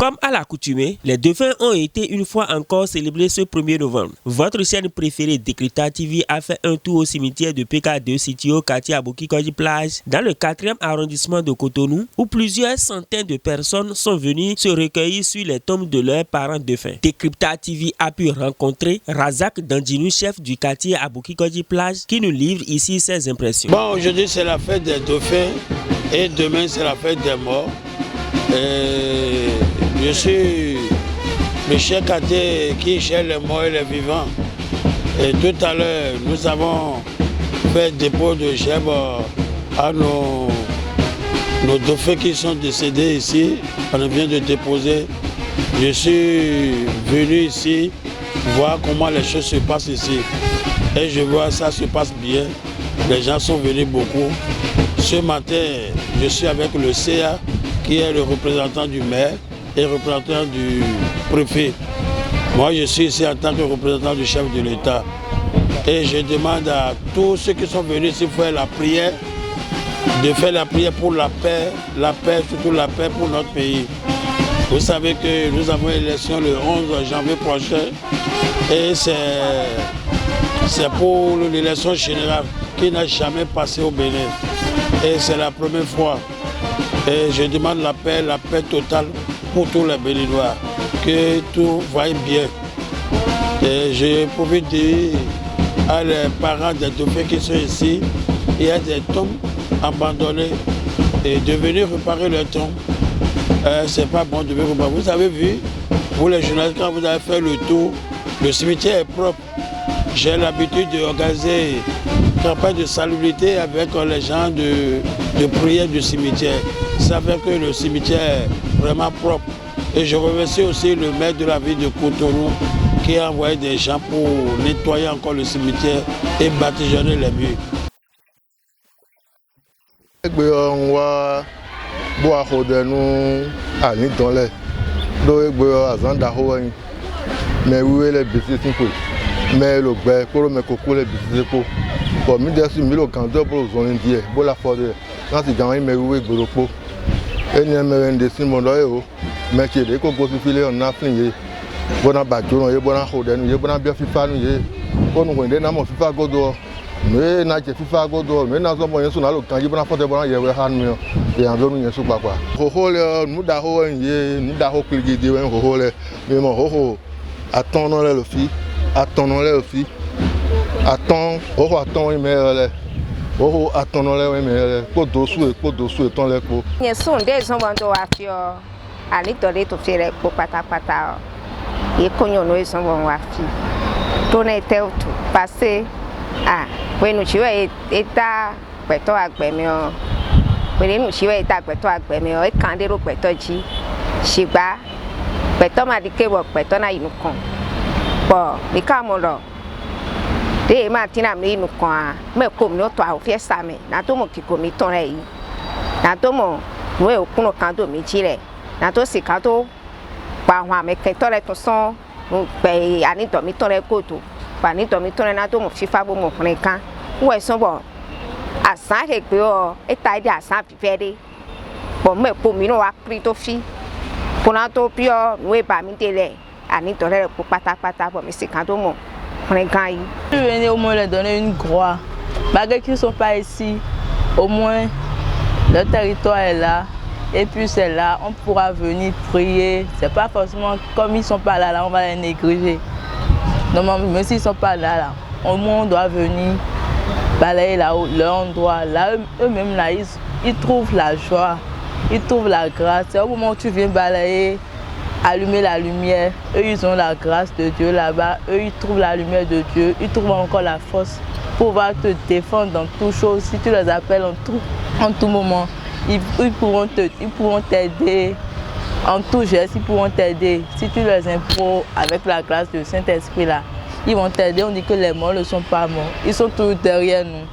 Comme à l'accoutumée, les défunts ont été une fois encore célébrés ce 1er novembre. Votre chaîne préférée Décryptage TV a fait un tour au cimetière de PK2 situé au quartier Aboki Kogi Plage dans le 4e arrondissement de Cotonou où plusieurs centaines de personnes sont venues se recueillir sur les tombes de leurs parents défunts. Décryptage TV a pu rencontrer Razak Dandinou, chef du quartier Aboki Kogi Plage, qui nous livre ici ses impressions. Bon, aujourd'hui c'est la fête des dauphins et demain c'est la fête des morts. Je suis le chef quartier qui cherche les morts et les vivants. Et tout à l'heure, nous avons fait dépôt de chèvres à nos dauphins qui sont décédés ici. On vient de déposer. Je suis venu ici voir comment les choses se passent ici. Et je vois que ça se passe bien. Les gens sont venus beaucoup. Ce matin, je suis avec le CA qui est le représentant du maire et le représentant du préfet. Moi, je suis ici en tant que représentant du chef de l'État. Et je demande à tous ceux qui sont venus ici faire la prière, de faire la prière pour la paix, surtout la paix pour notre pays. Vous savez que nous avons une élection le 11 janvier prochain et c'est pour l'élection générale qui n'a jamais passé au Bénin. Et c'est la première fois. Et je demande la paix totale pour tous les Béninois, que tout vaille bien. Et je profite de dire à les parents des dauphins qui sont ici, il y a des tombes abandonnées et de venir réparer les tombes. C'est pas bon de venir réparer. Vous avez vu, vous les journalistes, quand vous avez fait le tour, le cimetière est propre. J'ai l'habitude d'organiser une campagne de salubrité avec les gens de prière du cimetière. Ça fait que le cimetière est vraiment propre. Et je remercie aussi le maire de la ville de Cotonou qui a envoyé des gens pour nettoyer encore le cimetière et badigeonner les murs. Mais le gars, pour me couper les bisous, pour me dire si mille candeurs pour zoner d'hier, pour la forêt, quand c'est dans mes roues et gros et n'y a même des simons d'oeil, mais qui est des cocos filés en affligé. Bon à bateau, et bon à Hoden, et bon à bien FIFA, pour nous aider à mon FIFA Godo, mais n'a que FIFA Godo, mais n'a pas moyen sur la locale, il y a un porte bon, il y a un hand et un zone, il y a super quoi. Hohole, nous d'Aho, nous d'Aho, qui dit un hohole, mais mon hoho, attendons le fille. Attendons-les aussi. Attendons, mais attendons-les, mais pour dessous, étant les cours. Ils sont des gens qui ont fait à l'étoile de faire pour pata. Et qu'on y a nous sommes en wafi. Tout était passé. Ah, oui, nous sommes état, péto à Bémio. Oui, nous sommes état, péto à Bémio. Et quand il y a péto, Chiba, péto m'a dit que péto n'a eu con. Bon, les camarades, des matins nous quoi, mais comme nous toi au fier samedi, n'a tout mon qui commis ton rei, n'a tout mon nous au coup canto mitire, n'a tout c'est canto, par moi mais que toi les son, nous paye à n'ito mi ton les coteaux, par n'ito mi ton n'a tout mon fifa bon mon fréquent, où est son bon, à ça et que et taille à ça pipédé, bon mais pour mi no a pris to fi, pour n'ato pio nous est pas mi télé. Pour pata pour me séquenter mon fréquent. Je venais au moins leur donner une croix. Malgré qu'ils ne sont pas ici, au moins le territoire est là. Et puis c'est là, on pourra venir prier. C'est pas forcément comme ils ne sont pas là, on va les négliger. Normalement, même s'ils ne sont pas là, au moins on doit venir balayer là où leur endroit. Là, eux-mêmes, là, ils trouvent la joie, ils trouvent la grâce. C'est au moment où tu viens balayer, allumer la lumière, eux ils ont la grâce de Dieu là-bas, eux ils trouvent la lumière de Dieu, ils trouvent encore la force pour pouvoir te défendre dans toutes choses. Si tu les appelles en tout moment, ils pourront t'aider, en tout geste, ils pourront t'aider. Si tu les imposes avec la grâce du Saint-Esprit là, ils vont t'aider. On dit que les morts ne sont pas morts, ils sont tous derrière nous.